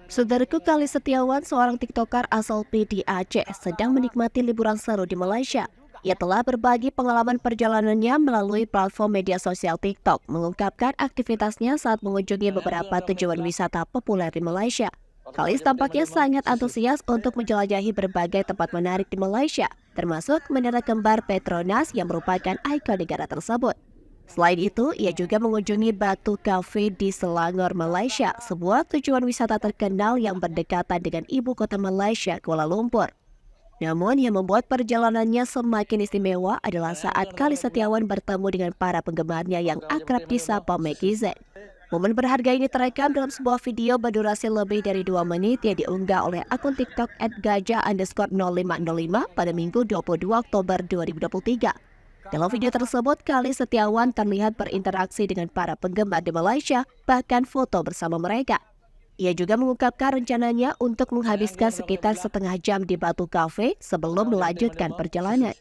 Saudaraku Kali Setiawan, seorang TikToker asal PD Aceh, sedang menikmati liburan seru di Malaysia. Ia telah berbagi pengalaman perjalanannya melalui platform media sosial TikTok, mengungkapkan aktivitasnya saat mengunjungi beberapa tujuan wisata populer di Malaysia. Kalis tampaknya sangat antusias untuk menjelajahi berbagai tempat menarik di Malaysia, termasuk Menara Kembar Petronas yang merupakan ikon negara tersebut. Selain itu, ia juga mengunjungi Batu Cafe di Selangor, Malaysia, sebuah tujuan wisata terkenal yang berdekatan dengan ibu kota Malaysia, Kuala Lumpur. Namun, yang membuat perjalanannya semakin istimewa adalah saat Kali Setiawan bertemu dengan para penggemarnya yang akrab disapa Maggie Z. Momen berharga ini terekam dalam sebuah video berdurasi lebih dari 2 menit yang diunggah oleh akun TikTok @gajah_0505 pada Minggu 22 Oktober 2023. Dalam video tersebut, Kali Setiawan terlihat berinteraksi dengan para penggemar di Malaysia, bahkan foto bersama mereka. Ia juga mengungkapkan rencananya untuk menghabiskan sekitar setengah jam di Batu Cafe sebelum melanjutkan perjalanan.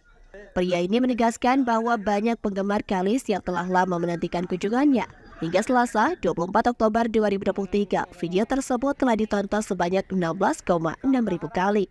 Pria ini menegaskan bahwa banyak penggemar Kalis yang telah lama menantikan kunjungannya. Hingga Selasa, 24 Oktober 2023, video tersebut telah ditonton sebanyak 16,6 ribu kali.